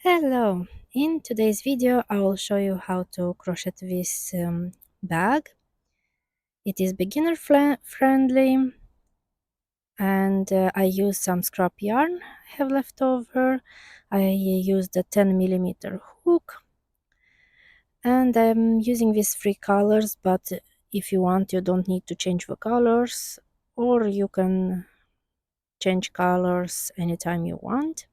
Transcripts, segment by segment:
Hello! In today's video I will show you how to crochet this bag. It is beginner friendly and I used some scrap yarn I have left over. I used a 10 mm hook and I'm using these three colors, but if you want you don't need to change the colors, or you can change colors anytime you want.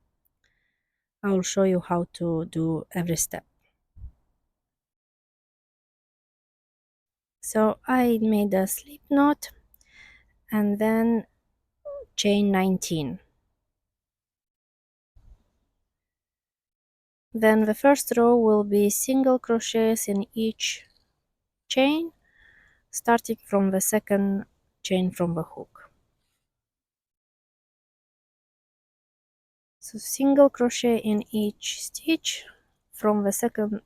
I will show you how to do every step. So I made a slip knot and then chain 19. Then the first row will be single crochets in each chain, starting from the second chain from the hook. So single crochet in each stitch from the second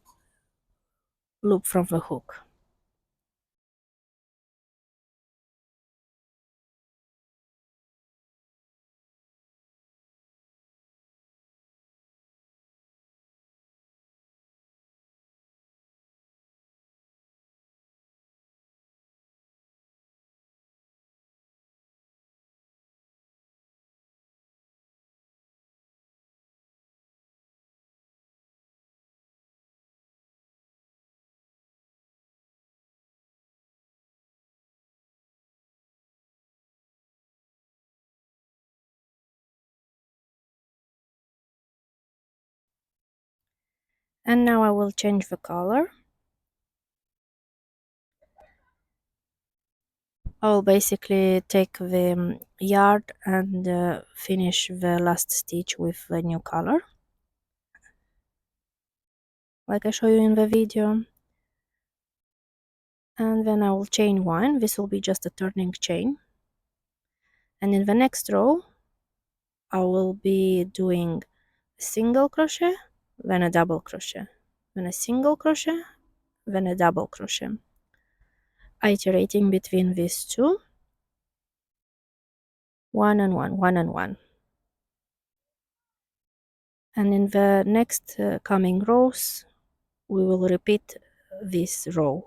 loop from the hook. And now I will change the color. I will basically take the yarn and finish the last stitch with the new color, like I show you in the video. And then I will chain one. This will be just a turning chain, and in the next row I will be doing a single crochet, then a double crochet, then a single crochet, then a double crochet, iterating between these two, one and one, one and one. And in the next coming rows we will repeat this row.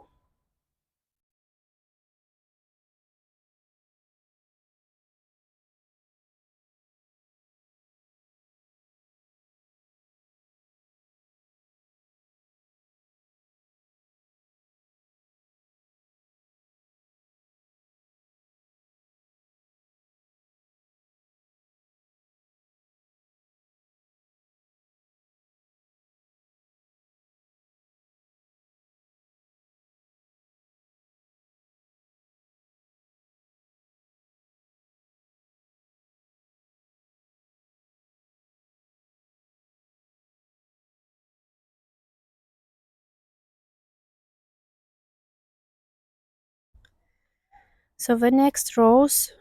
So the next rows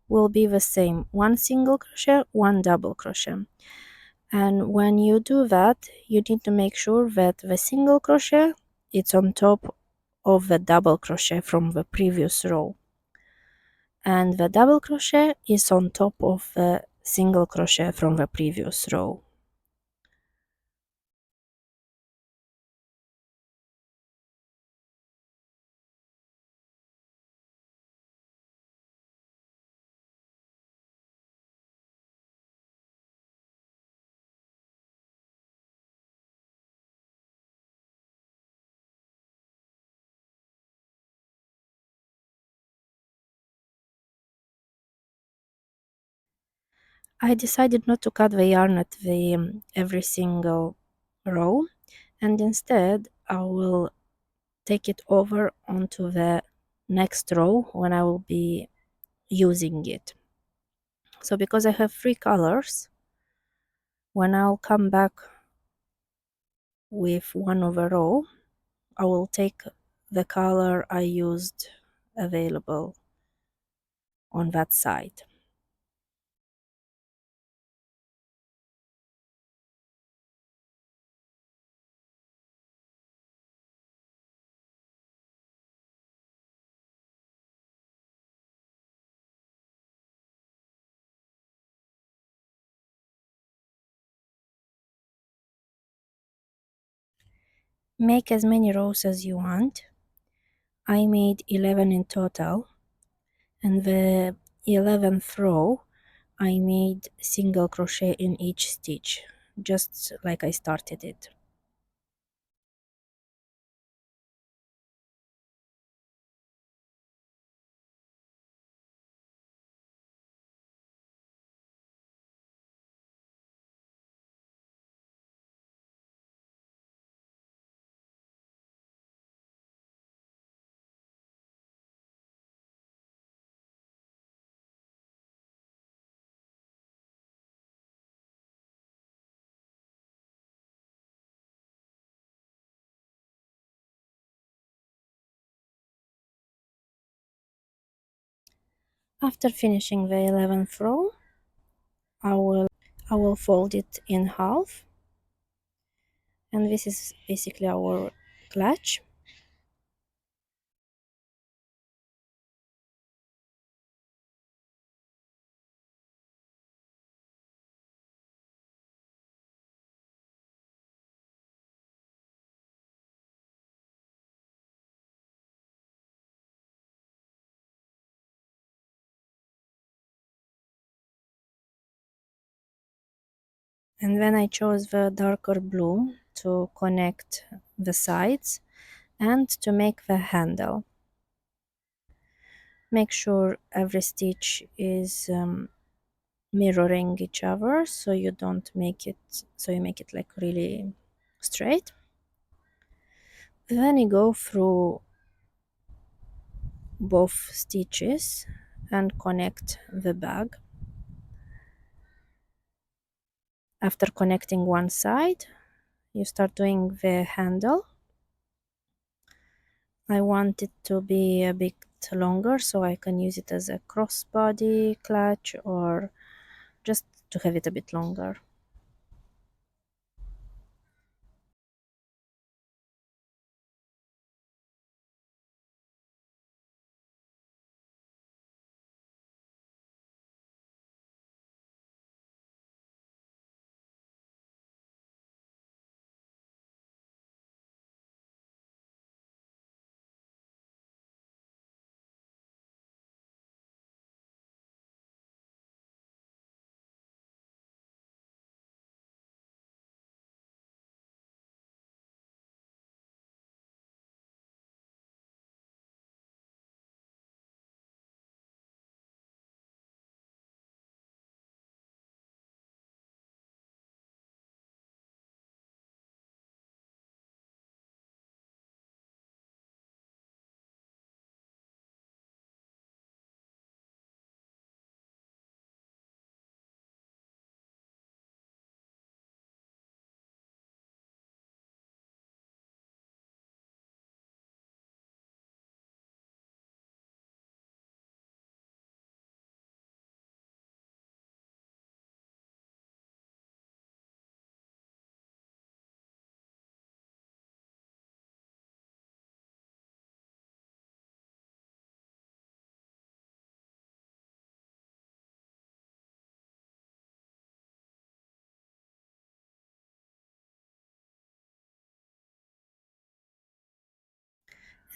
will be the same, one single crochet, one double crochet. And when you do that, you need to make sure that the single crochet is on top of the double crochet from the previous row, and the double crochet is on top of the single crochet from the previous row. I decided not to cut the yarn at the every single row, and instead I will take it over onto the next row when I will be using it. So because I have three colors, when I'll come back with one of a row, I will take the color I used available on that side. Make as many rows as you want. I made 11 in total, and the 11th row I made single crochet in each stitch, just like I started it. After finishing the 11th row, I will fold it in half, and this is basically our clutch. And then I chose the darker blue to connect the sides and to make the handle. Make sure every stitch is mirroring each other, so you don't make it, so you make it like really straight. Then you go through both stitches and connect the bag. After connecting one side, you start doing the handle. I want it to be a bit longer so I can use it as a crossbody clutch or just to have it a bit longer.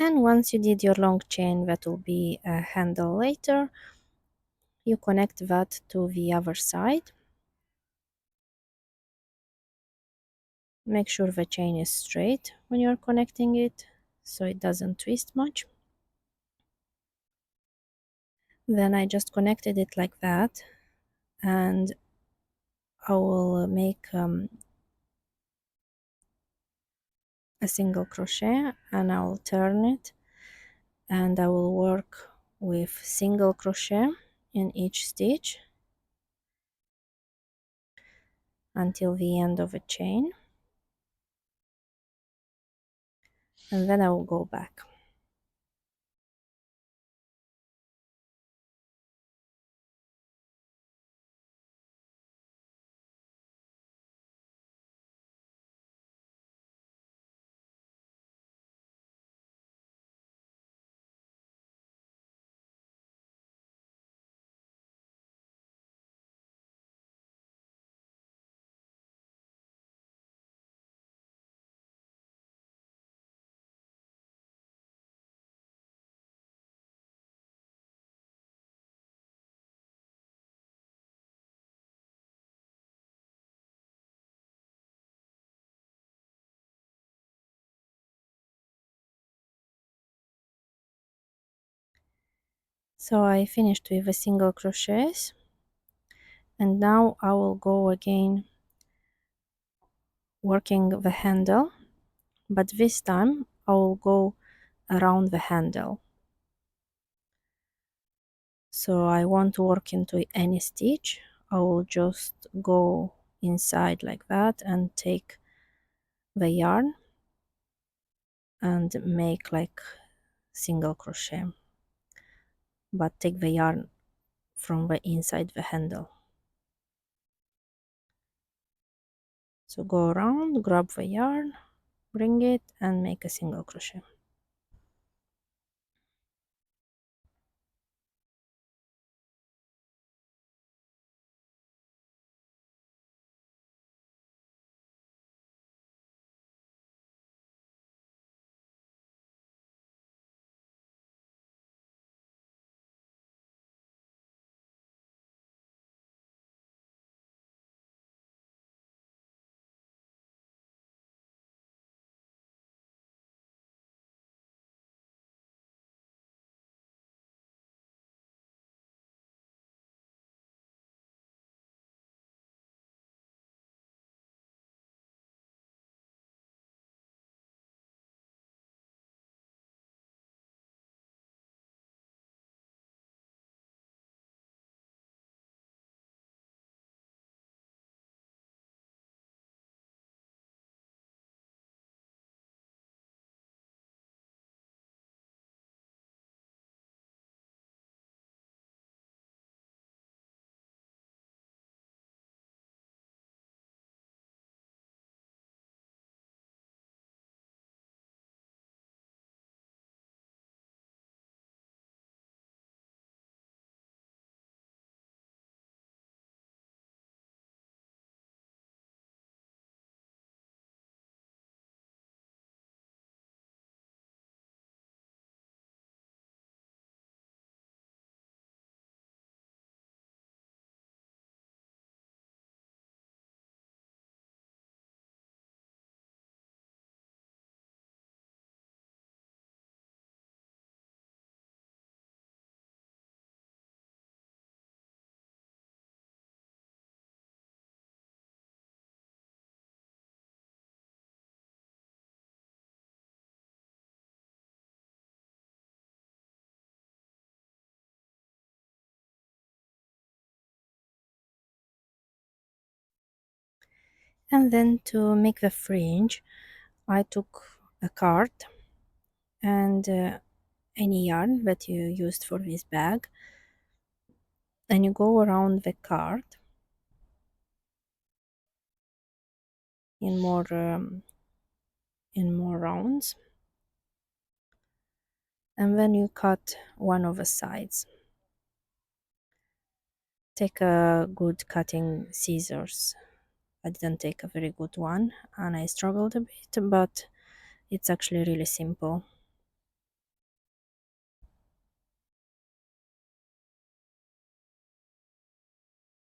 And once you did your long chain that will be a handle later, you connect that to the other side. Make sure the chain is straight when you're connecting it so it doesn't twist much. Then I just connected it like that, and I will make a single crochet and I will turn it, and I will work with single crochet in each stitch until the end of a chain, and then I will go back. So I finished with a single crochets, and now I will go again working the handle, but this time I will go around the handle. So I won't work into any stitch. I will just go inside like that and take the yarn and make like single crochet, but take the yarn from the inside the handle. So go around, grab the yarn, bring it and make a single crochet. And then to make the fringe, I took a card and any yarn that you used for this bag, and you go around the card in more rounds, and then you cut one of the sides. Take a good cutting scissors. I didn't take a very good one and I struggled a bit, but it's actually really simple.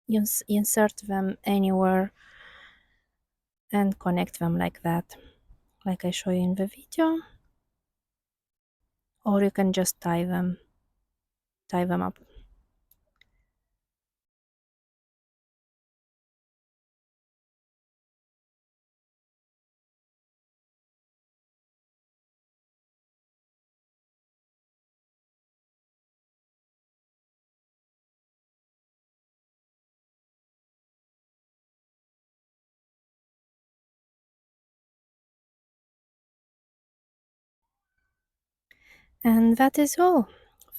You insert them anywhere and connect them like that, like I show you in the video, or you can just tie them up. And that is all.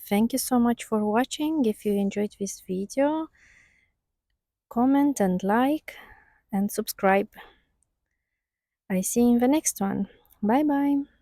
Thank you so much for watching. If you enjoyed this video, comment and like and subscribe. I see you in the next one. Bye bye.